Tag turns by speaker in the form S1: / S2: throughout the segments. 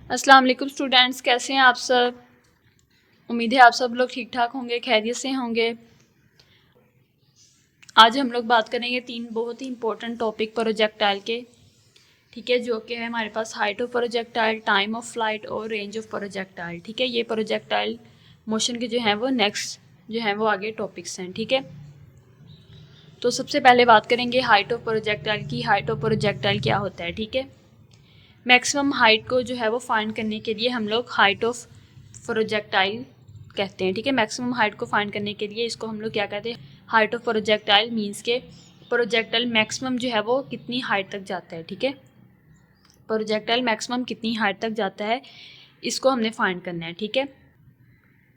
S1: अस्सलाम वालेकुम स्टूडेंट्स, कैसे हैं आप सब। उम्मीद है आप सब लोग ठीक ठाक होंगे, खैरियत से होंगे। आज हम लोग बात करेंगे 3 बहुत ही इंपॉर्टेंट टॉपिक प्रोजेक्टाइल के, ठीक है, जो कि है हमारे पास height of projectile, time of flight और रेंज ऑफ प्रोजेक्टाइल। ठीक है, ये प्रोजेक्टाइल मोशन के जो हैं वो नेक्स्ट जो हैं वो आगे टॉपिक्स हैं। ठीक है, तो सबसे पहले बात करेंगे हाइट ऑफ प्रोजेक्टाइल की। हाइट ऑफ प्रोजेक्टाइल क्या होता है। ठीक है, मैक्सिमम हाइट को जो है वो फाइंड करने के लिए हम लोग हाइट ऑफ प्रोजेक्टाइल कहते हैं। ठीक है, मैक्सिमम हाइट को फाइंड करने के लिए इसको हम लोग क्या कहते हैं, हाइट ऑफ प्रोजेक्टाइल। मींस के प्रोजेक्टाइल मैक्सिमम जो है वो कितनी हाइट तक जाता है। ठीक है, प्रोजेक्टाइल मैक्सिमम कितनी हाइट तक जाता है, इसको हमने फाइंड करना है। ठीक है,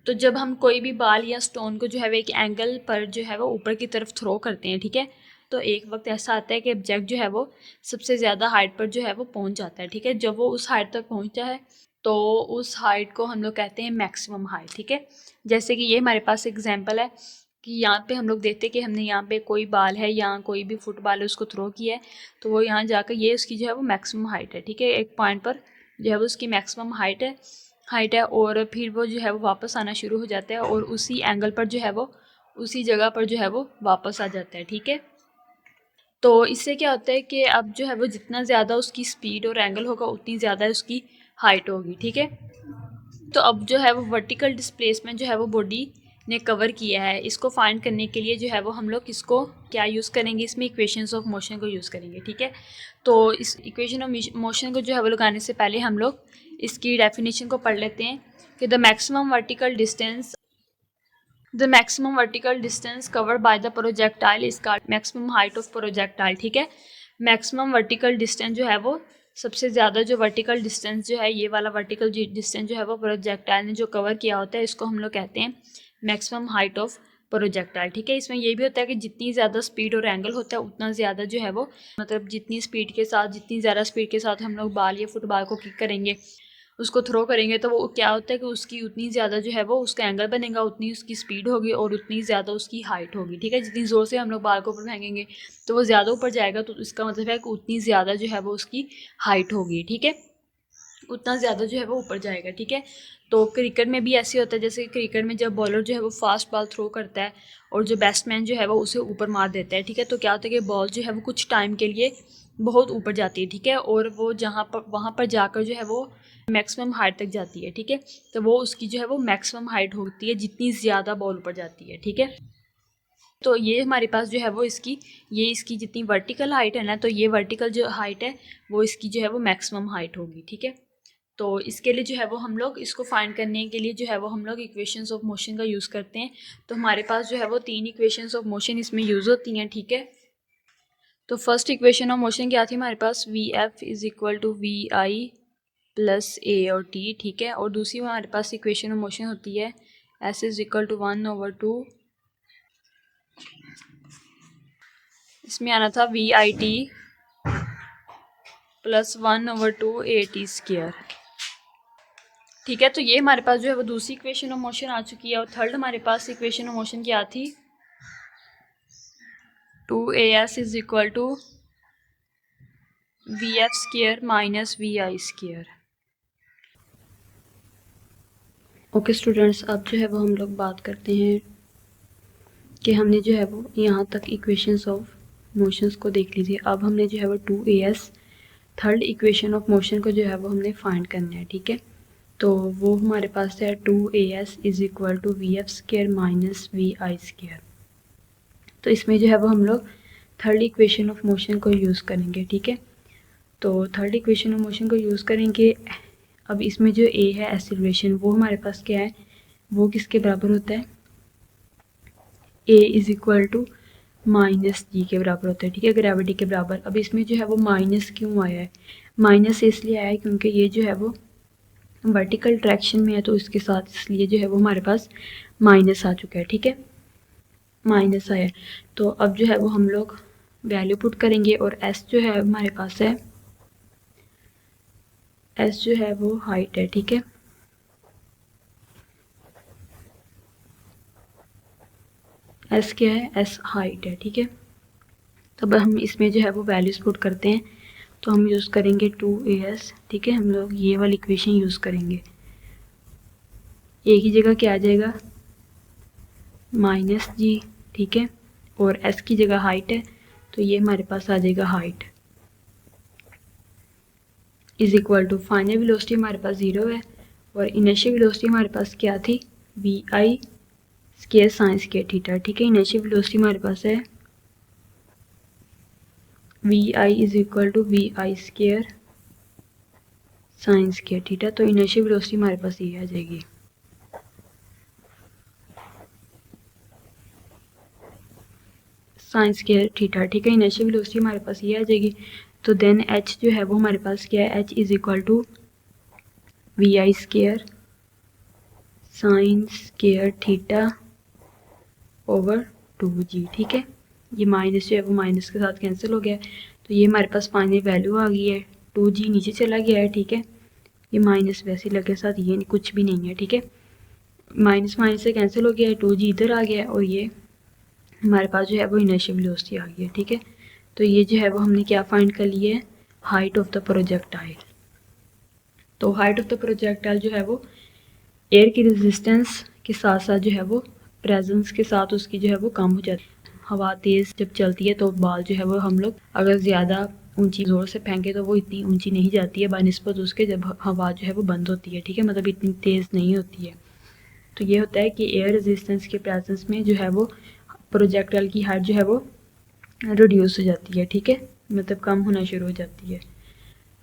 S1: तो जब हम कोई भी बाल या स्टोन को जो है वो एक एंगल पर जो है वो ऊपर की तरफ थ्रो करते हैं, ठीक है, तो एक वक्त ऐसा आता है कि ऑब्जेक्ट जो है वो सबसे ज़्यादा हाइट पर जो है वो पहुंच जाता है। ठीक है, जब वो उस हाइट तक पहुंचता है तो उस हाइट को हम लोग कहते हैं मैक्सिमम हाइट। ठीक है, जैसे कि ये हमारे पास एग्जांपल है कि यहाँ पे हम लोग देखते हैं कि हमने यहाँ पे कोई बाल है या कोई भी फुटबॉल है उसको थ्रो किया है, तो वो यहाँ जाकर ये उसकी जो है वो मैक्सिमम हाइट है। ठीक है, एक पॉइंट पर जो है वो उसकी मैक्सिमम हाइट है और फिर वो जो है वो वापस आना शुरू हो जाता है और उसी एंगल पर जो है वो उसी जगह पर जो है वो वापस आ जाता है। ठीक है, तो इससे क्या होता है कि अब जो है वो जितना ज़्यादा उसकी स्पीड और एंगल होगा उतनी ज़्यादा उसकी हाइट होगी। ठीक है, तो अब जो है वो वर्टिकल डिस्प्लेसमेंट जो है वो बॉडी ने कवर किया है, इसको फाइंड करने के लिए जो है वो हम लोग किसको क्या यूज़ करेंगे, इसमें इक्वेशंस ऑफ मोशन को यूज़ करेंगे। ठीक है, तो इस इक्वेशन ऑफ मोशन को जो है वो लगाने से पहले हम लोग इसकी डेफिनेशन को पढ़ लेते हैं कि the maximum vertical distance covered by the projectile is called maximum height of projectile. ठीक है, मैक्सिमम वर्टिकल डिस्टेंस जो है वो सबसे ज़्यादा जो वर्टिकल डिस्टेंस जो है, ये वाला वर्टिकल डिस्टेंस जो है वो प्रोजेक्टाइल ने जो कवर किया होता है, इसको हम लोग कहते हैं मैक्सिमम हाइट ऑफ प्रोजेक्टाइल। ठीक है, इसमें ये भी होता है कि जितनी ज़्यादा स्पीड और एंगल होता है उतना ज़्यादा जो है वो, मतलब जितनी ज़्यादा स्पीड के साथ हम लोग बाल या फुटबॉल को किक करेंगे, उसको थ्रो करेंगे, तो वो क्या होता है कि उसकी उतनी ज़्यादा जो है वो उसका एंगल बनेगा, उतनी उसकी स्पीड होगी और उतनी ज़्यादा उसकी हाइट होगी। ठीक है, जितनी ज़ोर से हम लोग बाल को ऊपर फेंकेंगे तो वो ज़्यादा ऊपर जाएगा, तो इसका मतलब है कि उतनी ज़्यादा जो है वो उसकी हाइट होगी। ठीक है, उतना ज़्यादा जो है वो ऊपर जाएगा। ठीक है, तो क्रिकेट में भी ऐसे होता है, जैसे क्रिकेट में जब बॉलर जो है वो फास्ट बॉल थ्रो करता है और जो बैट्समैन जो है वो उसे ऊपर मार देता है। ठीक है, तो क्या होता है कि बॉल जो है वो कुछ टाइम के लिए बहुत ऊपर जाती है। ठीक है, और वो वहाँ पर जाकर जो है वो मैक्सिमम हाइट तक जाती है। ठीक है, तो वो उसकी जो है वो मैक्सिमम हाइट होती है जितनी ज़्यादा बॉल ऊपर जाती है। ठीक है, तो ये हमारे पास जो है वो इसकी जितनी वर्टिकल हाइट है ना, तो ये वर्टिकल जो हाइट है वो इसकी जो है वो मैक्सिमम हाइट होगी। ठीक है, तो इसके लिए जो है वो हम लोग इसको फाइंड करने के लिए जो है वो हम लोग इक्वेशंस ऑफ मोशन का यूज़ करते हैं। तो हमारे पास जो है वो 3 इक्वेशंस ऑफ मोशन इसमें यूज़ होती हैं। ठीक है, तो फर्स्ट इक्वेशन ऑफ मोशन क्या थी हमारे पास, V F is equal to V I plus A और टी। ठीक है, और दूसरी हमारे पास इक्वेशन ऑफ मोशन होती है एस इज इक्वल टू 1/2, इसमें आना था V I T plus 1/2 A T square. ठीक है, तो ये हमारे पास जो है वो दूसरी इक्वेशन ऑफ मोशन आ चुकी है। और थर्ड हमारे पास इक्वेशन ऑफ मोशन क्या थी, 2as is equal to V F square minus V I square. Okay students, अब जो है वो हम लोग बात करते हैं कि हमने जो है वो यहाँ तक इक्वेशंस ऑफ मोशंस को देख लीजिए। अब हमने जो है वो 2as third equation of motion को जो है वो हमने फाइंड करना है। ठीक है, तो वो हमारे पास है 2as is equal to V F square minus V I square. तो इसमें जो है वो हम लोग थर्ड इक्वेशन ऑफ मोशन को यूज़ करेंगे। ठीक है, तो थर्ड इक्वेशन ऑफ मोशन को यूज़ करेंगे। अब इसमें जो ए है एक्सीलरेशन, वो हमारे पास क्या है, वो किसके बराबर होता है, ए इज इक्वल टू माइनस जी के बराबर होता है। ठीक है, ग्रेविटी के बराबर। अब इसमें जो है वो माइनस क्यों आया है, माइनस इसलिए आया है क्योंकि ये जो है वो वर्टिकल डायरेक्शन में है, तो इसके साथ इसलिए जो है वो हमारे पास माइनस आ चुका है। ठीक है, माइनस आया, तो अब जो है वो हम लोग वैल्यू पुट करेंगे और एस जो है हमारे पास है, एस जो है वो हाइट है। ठीक है, एस क्या है, एस हाइट है। ठीक है, तब हम इसमें जो है वो वैल्यूज पुट करते हैं तो हम यूज़ करेंगे 2as, ठीक है। हम लोग ये वाली इक्वेशन यूज़ करेंगे। ए की जगह क्या आ जाएगा, -g, ठीक है, और s की जगह हाइट है, तो ये हमारे पास आ जाएगा height is equal to final velocity हमारे पास 0 है और इनिशियल वेलोसिटी हमारे पास क्या थी, vi square sine square theta, ठीक है। इनिशियल वेलोसिटी हमारे पास है vi is equal to vi square sine square theta, तो इनिशियल वेलोसिटी हमारे पास ये आ जाएगी। साइन स्क्वायर थीटा, ठीक है। इनिशियल वेलोसिटी हमारे पास ये आ जाएगी। तो देन h जो है वो हमारे पास क्या है, h is equal to vi square sine square theta over 2g, ठीक है। ये माइनस जो है वो माइनस के साथ कैंसिल हो गया, तो ये हमारे पास फाइनल वैल्यू आ गई है। 2g नीचे चला गया है, ठीक है। ये माइनस वैसे लगे साथ, ये कुछ भी नहीं है, ठीक है। माइनस माइनस से कैंसिल हो गया है, 2g इधर आ गया है और ये हमारे पास जो है वो इनिशियल वेलोसिटी आ गई है, ठीक है। तो ये जो है वो हमने क्या फाइंड कर लिया है, हाइट ऑफ द प्रोजेक्टाइल। तो हाइट ऑफ द प्रोजेक्टाइल जो है वो एयर की रेजिस्टेंस के साथ साथ जो है वो प्रेजेंस के साथ उसकी जो है वो कम हो जाती है। हवा तेज़ जब चलती है तो बाल जो है वो हम लोग अगर ज़्यादा ऊंची ज़ोर से फेंके तो वो इतनी ऊंची नहीं जाती है बानिस्बत उसके जब हवा जो है वो बंद होती है, ठीक है, मतलब इतनी तेज़ नहीं होती है। तो ये होता है कि एयर रेजिस्टेंस के प्रेजेंस में जो है वो प्रोजेक्टाइल की हाइट जो है वो रिड्यूस हो जाती है, ठीक है, मतलब कम होना शुरू हो जाती है।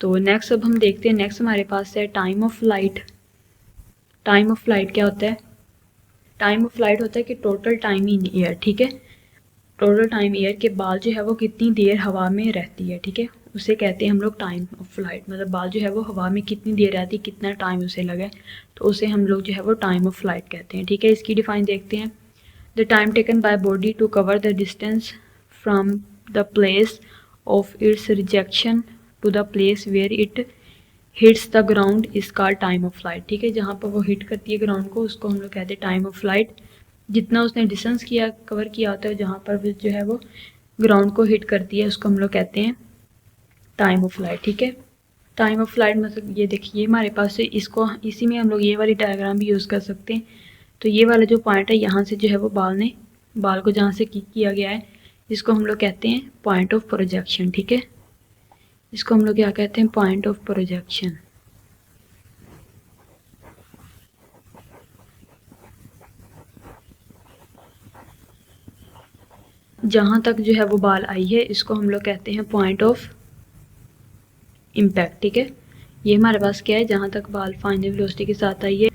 S1: तो नेक्स्ट अब हम देखते हैं, नेक्स्ट हमारे पास है time of flight. Time of flight क्या होता है, टाइम ऑफ फ्लाइट होता है कि टोटल टाइम इन एयर, ठीक है। टोटल टाइम एयर के बाल जो है वो कितनी देर हवा में रहती है, ठीक है, उसे कहते हैं हम लोग टाइम ऑफ फ्लाइट। मतलब बाल जो है वो हवा में कितनी देर रहती है, कितना टाइम उसे लगा, तो उसे हम लोग जो है वो टाइम ऑफ फ्लाइट कहते हैं, ठीक है। इसकी डिफाइन देखते हैं, the time taken by body to cover the distance from the place of its rejection to the place where it hits the ground is called time of flight, ठीक है। जहाँ पर वो हिट करती है ग्राउंड को उसको हम लोग कहते हैं टाइम ऑफ फ्लाइट। जितना उसने डिस्टेंस किया कवर किया होता है जहाँ पर जो है वो ग्राउंड को हिट करती है उसको हम लोग कहते हैं टाइम ऑफ फ्लाइट, ठीक है। टाइम ऑफ फ्लाइट मतलब ये देखिए हमारे पास से इसको इसी में हम लोग ये वाली डायग्राम भी यूज़ कर सकते हैं। तो ये वाला जो पॉइंट है यहाँ से जो है वो बाल को जहाँ से किक किया गया है इसको हम लोग कहते हैं पॉइंट ऑफ प्रोजेक्शन, ठीक है। इसको हम लोग क्या कहते हैं, पॉइंट ऑफ प्रोजेक्शन। जहाँ तक जो है वो बाल आई है इसको हम लोग कहते हैं पॉइंट ऑफ इम्पैक्ट, ठीक है। ये हमारे पास क्या है, जहाँ तक बाल फाइनल वेलोसिटी के साथ आई है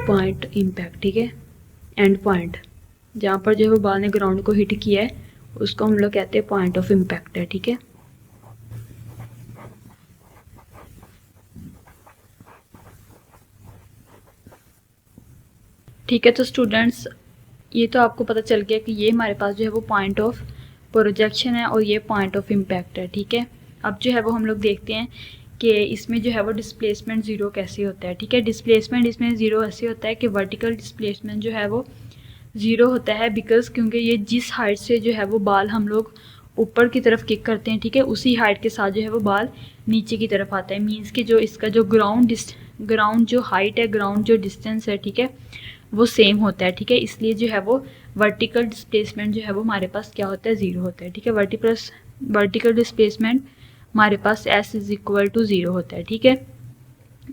S1: पॉइंट इम्पैक्ट, ठीक है। एंड पॉइंट जहाँ पर जो है वो बाल ने ग्राउंड को हिट किया है उसको हम लोग कहते हैं पॉइंट ऑफ इम्पैक्ट है, ठीक है। ठीक है, तो स्टूडेंट्स ये तो आपको पता चल गया कि ये हमारे पास जो है वो पॉइंट ऑफ प्रोजेक्शन है और ये पॉइंट ऑफ इम्पैक्ट है, ठीक है। अब जो है वो हम लोग देखते हैं कि इसमें जो है वो डिस्प्लेसमेंट ज़ीरो कैसे होता है, ठीक है। डिस्प्लेसमेंट इसमें ज़ीरो ऐसे होता है कि वर्टिकल डिस्प्लेसमेंट जो है वो ज़ीरो होता है बिकॉज क्योंकि ये जिस हाइट से जो है वो बाल हम लोग ऊपर की तरफ किक करते हैं, ठीक है, उसी हाइट के साथ जो है वो बाल नीचे की तरफ आता है। मीन्स कि जो इसका जो ग्राउंड जो हाइट है, ग्राउंड जो डिस्टेंस है, ठीक है, वो सेम होता है, ठीक है। इसलिए जो है वो वर्टिकल डिस्प्लेसमेंट जो है वो हमारे पास क्या होता है, ज़ीरो होता है, ठीक है। वर्टिकल डिस्प्लेसमेंट हमारे पास s is equal to zero होता है, ठीक है।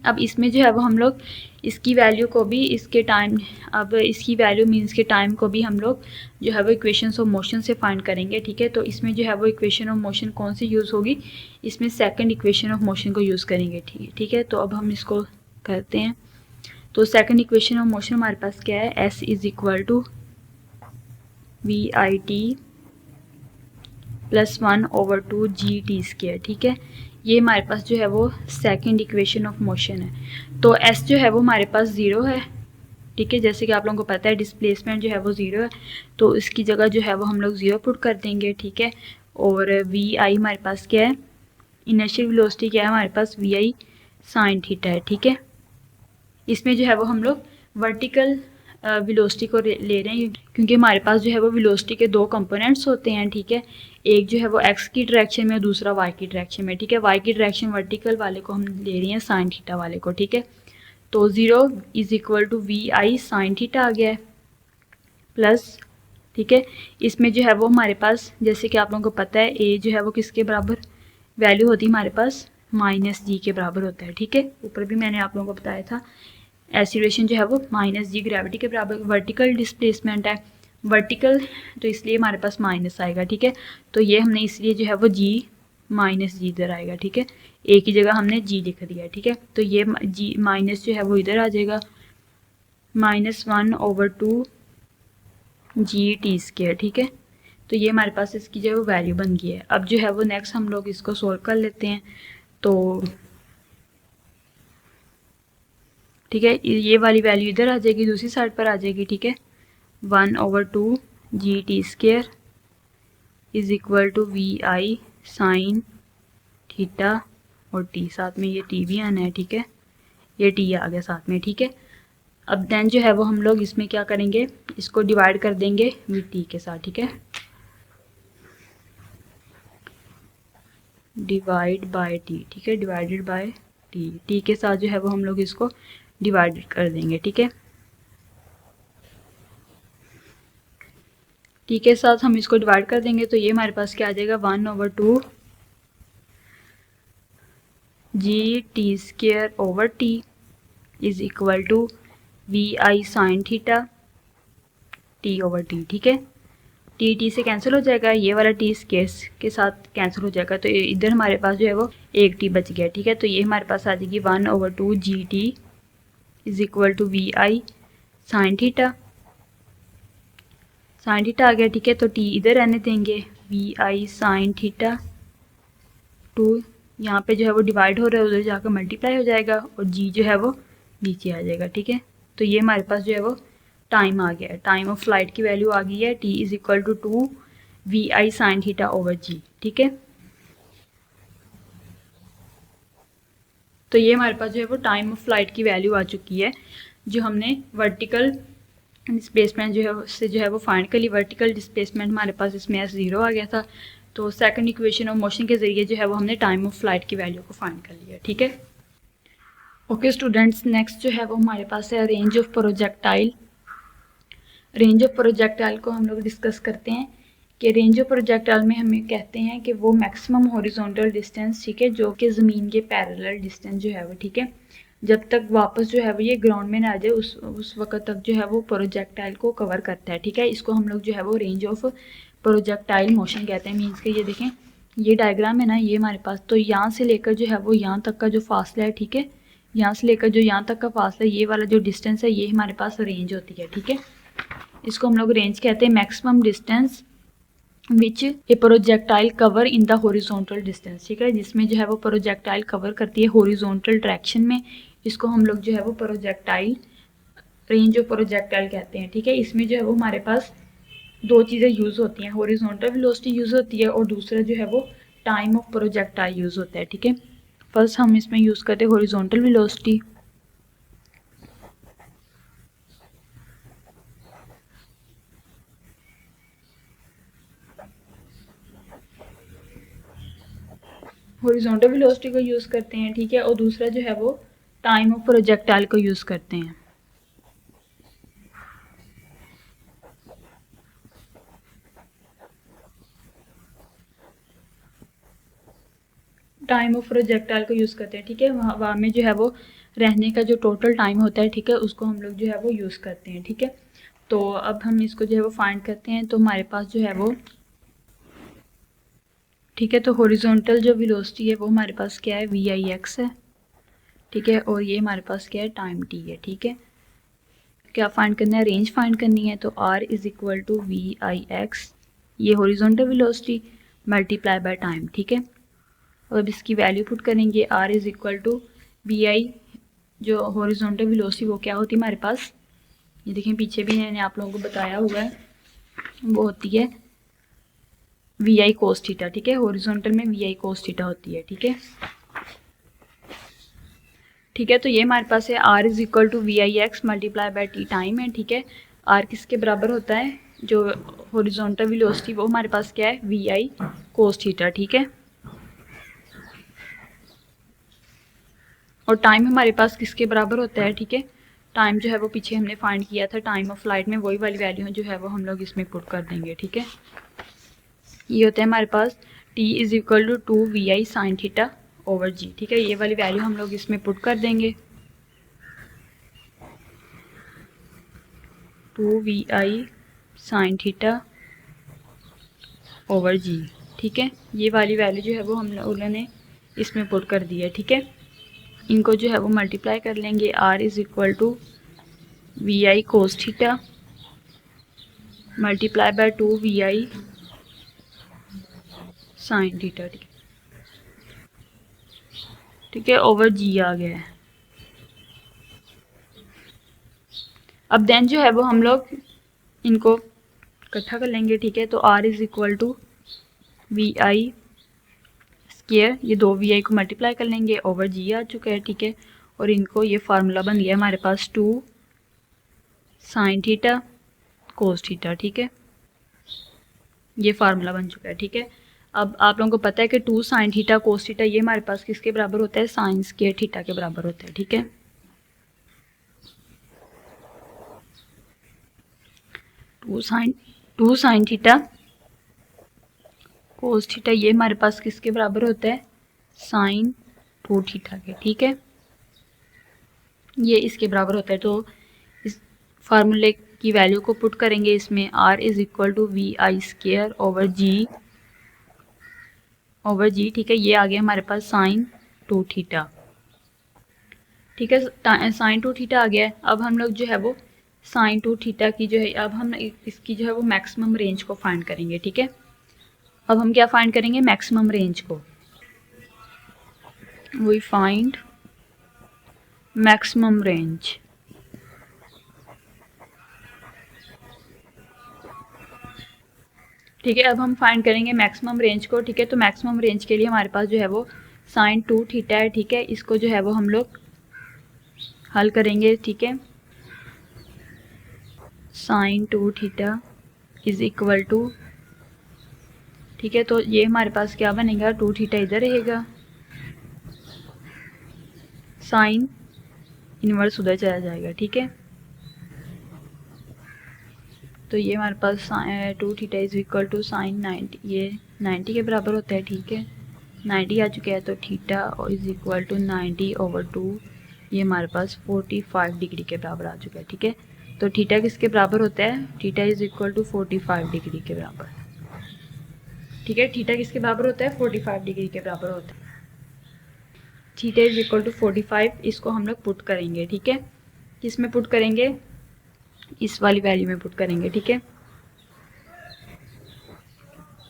S1: अब इसमें जो है वो हम लोग इसकी वैल्यू को भी इसके टाइम, अब इसकी वैल्यू मीन्स के टाइम को भी हम लोग जो है वो इक्वेशंस ऑफ मोशन से फाइंड करेंगे, ठीक है। तो इसमें जो है वो इक्वेशन ऑफ मोशन कौन सी यूज़ होगी, इसमें सेकंड इक्वेशन ऑफ मोशन को यूज़ करेंगे, ठीक है। तो अब हम इसको करते हैं। तो सेकंड इक्वेशन ऑफ मोशन हमारे पास क्या है, s is equal to V I T plus 1/2 G T square, ठीक है। ये हमारे पास जो है वो सेकंड इक्वेशन ऑफ मोशन है। तो s जो है वो हमारे पास ज़ीरो है, ठीक है, जैसे कि आप लोगों को पता है डिस्प्लेसमेंट जो है वो ज़ीरो है, तो इसकी जगह जो है वो हम लोग ज़ीरो पुट कर देंगे, ठीक है। और वी आई हमारे पास क्या है, इनिशियल वेलोसिटी क्या है हमारे पास, वी आई साइन थीटा है, ठीक है। इसमें जो है वो हम लोग वर्टिकल वेलोसिटी को ले रहे हैं क्योंकि हमारे पास जो है वो वेलोसिटी के दो कंपोनेंट्स होते हैं, ठीक है। एक जो है वो एक्स की डायरेक्शन में और दूसरा वाई की डायरेक्शन में, ठीक है। वाई की डायरेक्शन वर्टिकल वाले को हम ले रही हैं साइन थीटा वाले को, ठीक है। तो 0 is equal to V I sine theta आ गया है प्लस, ठीक है। इसमें जो है वो हमारे पास जैसे कि आप लोगों को पता है ए जो है वो किसके बराबर वैल्यू होती है हमारे पास माइनस जी के बराबर होता है, ठीक है। ऊपर भी मैंने आप लोगों को बताया था एक्सीलरेशन जो है वो माइनस जी ग्रेविटी के बराबर। वर्टिकल डिस्प्लेसमेंट है वर्टिकल, तो इसलिए हमारे पास माइनस आएगा, ठीक है। तो ये हमने इसलिए जो है वो जी माइनस जी इधर आएगा, ठीक है। ए की जगह हमने जी लिख दिया, ठीक है। तो ये जी माइनस जो है वो इधर आ जाएगा -1/2 जी टी स्क्वायर, ठीक है। तो ये हमारे पास इसकी जो है वो वैल्यू बन गई है। अब जो है वो नेक्स्ट हम लोग इसको सोल्व कर लेते हैं। तो ठीक है, ये वाली वैल्यू इधर आ जाएगी, दूसरी साइड पर आ जाएगी, ठीक है। 1/2 G T square is equal to V I sine theta और टी, साथ में ये टी भी आना है, ठीक है। ये टी आ गया साथ में, ठीक है। अब देन जो है वो हम लोग इसमें क्या करेंगे, इसको डिवाइड कर देंगे वी टी के साथ, ठीक है। डिवाइड बाय टी, ठीक है, डिवाइडेड बाय टी, टी के साथ जो है वो हम लोग इसको डिवाइड कर देंगे, ठीक है। टी के साथ हम इसको डिवाइड कर देंगे तो ये हमारे पास क्या आ जाएगा 1/2 G T square over T is equal to V I sine theta T over T, ठीक है। टी टी से कैंसिल हो जाएगा, ये वाला टी स्केस के साथ कैंसिल हो जाएगा, तो इधर हमारे पास जो है वो एक टी बच गया, ठीक है। तो ये हमारे पास आ जाएगी 1/2 G T is equal to V I sine theta, sine theta आ गया, ठीक है। तो टी इधर रहने देंगे, V I sine theta two यहाँ पे जो है वो डिवाइड हो रहा है, उधर जाकर मल्टीप्लाई हो जाएगा और जी जो है वो नीचे आ जाएगा, ठीक है। तो ये हमारे पास जो है वो टाइम आ गया है, टाइम ऑफ फ्लाइट की वैल्यू आ गई है, T is equal to 2 V I sine theta over G, ठीक है। तो ये हमारे पास जो है वो टाइम ऑफ फ्लाइट की वैल्यू आ चुकी है, जो हमने वर्टिकल डिस्प्लेसमेंट जो है उससे जो है वो फाइंड कर ली। वर्टिकल डिस्प्लेसमेंट हमारे पास इसमें S0 आ गया था, तो सेकंड इक्वेशन ऑफ मोशन के ज़रिए जो है वो हमने टाइम ऑफ फ्लाइट की वैल्यू को फाइंड कर लिया, ठीक है। ओके स्टूडेंट्स, नेक्स्ट जो है वो हमारे पास है range of projectile. Range of projectile को हम लोग डिस्कस करते हैं कि रेंज ऑफ प्रोजेक्टाइल में हमें कहते हैं कि वो मैक्सिमम हॉरिजॉन्टल डिस्टेंस, ठीक है, जो कि ज़मीन के पैरेलल डिस्टेंस जो है वो, ठीक है, जब तक वापस जो है वो ये ग्राउंड में ना आ जाए उस वक्त तक जो है वो प्रोजेक्टाइल को कवर करता है, ठीक है। इसको हम लोग जो है वो रेंज ऑफ प्रोजेक्टाइल मोशन कहते हैं। मीन्स के ये देखें, ये डायग्राम है ना, ये हमारे पास, तो यहाँ से लेकर जो है वो यहाँ तक का जो फासला है, ठीक है, यहाँ से लेकर जो यहाँ तक का फासला है, ये वाला जो डिस्टेंस है, ये हमारे पास रेंज होती है, ठीक है। इसको हम लोग रेंज कहते हैं, maximum distance which A projectile cover in the horizontal distance, ठीक है, जिसमें जो है वो प्रोजेक्टाइल कवर करती है हॉरिजॉन्टल डायरेक्शन में। इसको हम लोग जो है वो प्रोजेक्टाइल रेंज ऑफ प्रोजेक्टाइल कहते हैं, ठीक है। इसमें जो है वो हमारे पास दो चीज़ें यूज़ होती हैं, हॉरिजॉन्टल वेलोसिटी यूज़ होती है और दूसरा जो है वो टाइम ऑफ प्रोजेक्टाइल यूज़ होता है, ठीक है। फर्स्ट हम इसमें यूज़ करते हैं हॉरिजॉन्टल वेलोसिटी। हॉरिजॉन्टल वेलोसिटी को यूज़ करते हैं, ठीक है, और दूसरा जो है वो टाइम ऑफ प्रोजेक्टाइल को यूज़ करते हैं। टाइम ऑफ प्रोजेक्टाइल को यूज़ करते हैं, ठीक है। वहाँ में जो है वो रहने का जो टोटल टाइम होता है, ठीक है, उसको हम लोग जो है वो यूज़ करते हैं, ठीक है। तो अब हम इसको जो है वो फाइंड करते हैं। तो हमारे पास जो है वो, ठीक है, तो हॉरिजॉन्टल जो वेलोसिटी है वो हमारे पास क्या है, वी आई एक्स है, ठीक है, और ये हमारे पास क्या है, टाइम टी है, ठीक है। क्या फाइंड करना है, रेंज फाइंड करनी है। तो R is equal to V I X, ये horizontal velocity multiply by time, ठीक है। और अब इसकी वैल्यू पुट करेंगे, R is equal to V I, जो हॉरिजॉन्टल वेलोसिटी वो क्या होती है हमारे पास, ये देखें पीछे भी मैंने आप लोगों को बताया हुआ है, वो होती है वी आई कोस थीटा, ठीक है। हॉरिजॉन्टल में वी आई कोस थीटा होती है, ठीक है, ठीक है। तो ये हमारे पास है R is equal to V I X multiply by T time है, ठीक है। आर किसके बराबर होता है, जो हॉरिजॉन्टल वेलोसिटी वो हमारे पास क्या है, वी आई कोस थीटा, ठीक है। और टाइम हमारे पास किसके बराबर होता है, ठीक है। टाइम जो है वो पीछे हमने फाइंड किया था टाइम ऑफ फ्लाइट में, वही वाली वैल्यू जो है वो हम लोग इसमें पुट कर देंगे, ठीक है। ये होता है हमारे पास t is equal to 2 V I sine theta over G, ठीक है। ये वाली वैल्यू हम लोग इसमें पुट कर देंगे, 2 V I sine theta over G, ठीक है। ये वाली वैल्यू जो है वो हम लोगों ने इसमें पुट कर दी है, ठीक है। इनको जो है वो मल्टीप्लाई कर लेंगे, r is equal to V I cos theta multiply by 2 V I sine theta, ठीक है, ओवर जी आ गया है। अब देन जो है वो हम लोग इनको इकट्ठा कर लेंगे, ठीक है। तो r is equal to V I square, ये 2 वी आई को मल्टीप्लाई कर लेंगे, ओवर जी आ चुका है, ठीक है। और इनको ये फार्मूला बन गया हमारे पास 2 साइन थीटा कोस थीटा, ठीक है। ये फार्मूला बन चुका है, ठीक है। अब आप लोगों को पता है कि 2 साइन थीटा कोस थीटा ये हमारे पास किसके बराबर होता है, साइन स्क्वायर थीटा के बराबर होता है, ठीक है। Two sine theta cos theta ये हमारे पास किसके बराबर होता है, साइन 2 थीटा के, ठीक है। ये इसके बराबर होता है। तो इस फार्मूले की वैल्यू को पुट करेंगे इसमें, r is equal to V I square over G, ठीक है। ये आ गया हमारे पास साइन 2 थीटा, ठीक है। साइन 2 थीटा आ गया है। अब हम लोग जो है वो साइन 2 थीटा की जो है, अब हम इसकी जो है वो मैक्सिमम रेंज को फाइंड करेंगे, ठीक है। अब हम क्या फाइंड करेंगे, मैक्सिमम रेंज को, वी फाइंड मैक्सिमम रेंज, ठीक है। अब हम फाइंड करेंगे मैक्सिमम रेंज को, ठीक है। तो मैक्सिमम रेंज के लिए हमारे पास जो है वो साइन 2 थीटा है, ठीक है। इसको जो है वो हम लोग हल करेंगे, ठीक है। Sine 2 theta is equal to, ठीक है। तो ये हमारे पास क्या बनेगा, 2 थीटा इधर रहेगा, साइन इनवर्स उधर चला जाएगा, ठीक है। तो ये हमारे पास 2 theta is equal to sine 90, ये 90 के बराबर होता है, ठीक है। 90 आ चुका है, तो theta is equal to 90 over 2, ये हमारे पास 45 डिग्री के बराबर आ चुका है, ठीक है। तो थीटा किसके बराबर होता है, theta is equal to 45 degree के बराबर, ठीक है। थीटा किसके बराबर होता है, 45 डिग्री के बराबर होता है। थीटा इज इक्वल टू 45, इसको हम लोग पुट करेंगे, ठीक है। किस में पुट करेंगे, इस वाली वैल्यू में पुट करेंगे, ठीक है।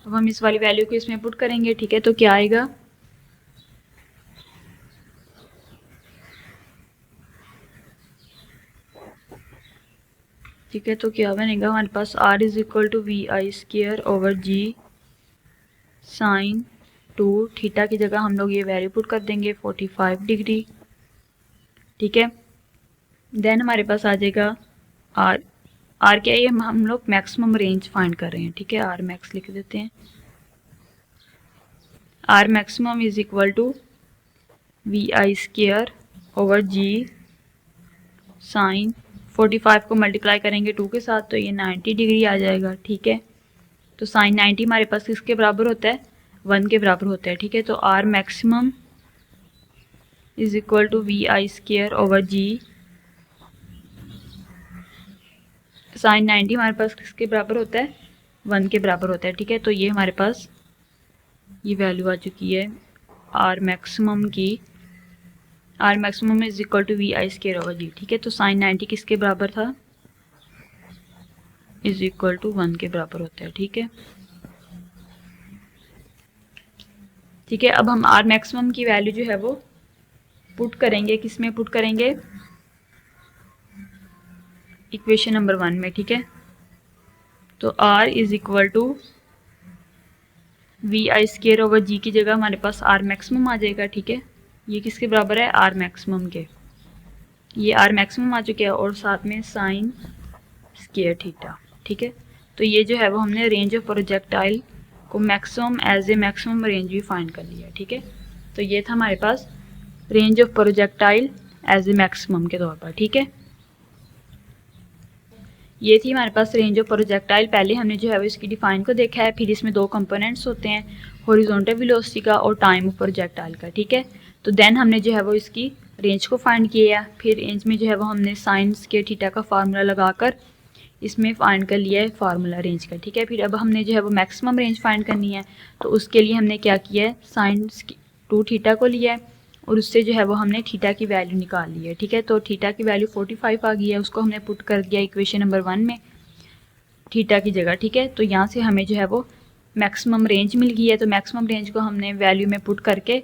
S1: अब हम इस वाली वैल्यू को इसमें पुट करेंगे, ठीक है। तो क्या आएगा, ठीक है। तो क्या बनेगा हमारे पास, r is equal to V I square over G sine 2 theta की जगह हम लोग ये वैल्यू पुट कर देंगे 45 डिग्री, ठीक है। देन हमारे पास आ जाएगा r क्या है, हम लोग मैक्सिमम रेंज फाइंड कर रहे हैं, ठीक है। r मैक्स लिख देते हैं, r maximum is equal to V I square over G sine 45 को मल्टीप्लाई करेंगे 2 के साथ, तो ये 90 डिग्री आ जाएगा, ठीक है। तो साइन 90 हमारे पास किसके बराबर होता है, 1 के बराबर होता है, ठीक है। तो r maximum is equal to V I square over G sine 90 हमारे पास किसके बराबर होता है, 1 के बराबर होता है, ठीक है। तो ये हमारे पास ये वैल्यू आ चुकी है r मैक्सिमम की, r maximum is equal to V I square over G, ठीक है। तो साइन 90 किसके बराबर था, इज इक्वल टू 1 के बराबर होता है, ठीक है। ठीक है, अब हम r मैक्सिमम की वैल्यू जो है वो पुट करेंगे, किस में पुट करेंगे, इक्वेशन नंबर 1 में, ठीक है। तो r is equal to V I square over G की जगह हमारे पास r मैक्सिमम आ जाएगा, ठीक है। ये किसके बराबर है, r मैक्सिमम के, ये r मैक्सिमम आ चुके हैं, और साथ में साइन स्क्वायर थीटा, ठीक है। तो ये जो है वो हमने रेंज ऑफ प्रोजेक्टाइल को maximum as a maximum range भी फाइंड कर लिया, ठीक है। तो ये था हमारे पास range of projectile as a maximum के तौर पर, ठीक है। ये थी हमारे पास रेंज ऑफ प्रोजेक्टाइल। पहले हमने जो है वो इसकी डिफाइन को देखा है, फिर इसमें दो कंपोनेंट्स होते हैं, हॉरिजॉन्टल वेलोसिटी का और टाइम ऑफ प्रोजेक्टाइल का, ठीक है। तो देन हमने जो है वो इसकी रेंज को फाइंड किया, फिर रेंज में जो है वो हमने साइंस के थीटा का फार्मूला लगाकर इसमें फाइंड कर लिया है फार्मूला रेंज का, ठीक है। फिर अब हमने जो है वो मैक्सिमम रेंज फाइंड करनी है, तो उसके लिए हमने क्या किया है, साइंस की 2 थीटा को लिया है और उससे जो है वो हमने थीटा की वैल्यू निकाल ली है, ठीक है। तो थीटा की वैल्यू 45 आ गई है, उसको हमने पुट कर दिया इक्वेशन नंबर 1 में थीटा की जगह, ठीक है। तो यहाँ से हमें जो है वो मैक्सिमम रेंज मिल गई है। तो मैक्सिमम रेंज को हमने वैल्यू में पुट करके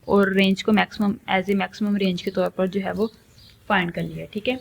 S1: और रेंज को maximum as a maximum range के तौर पर जो है वो फाइंड कर लिया, ठीक है।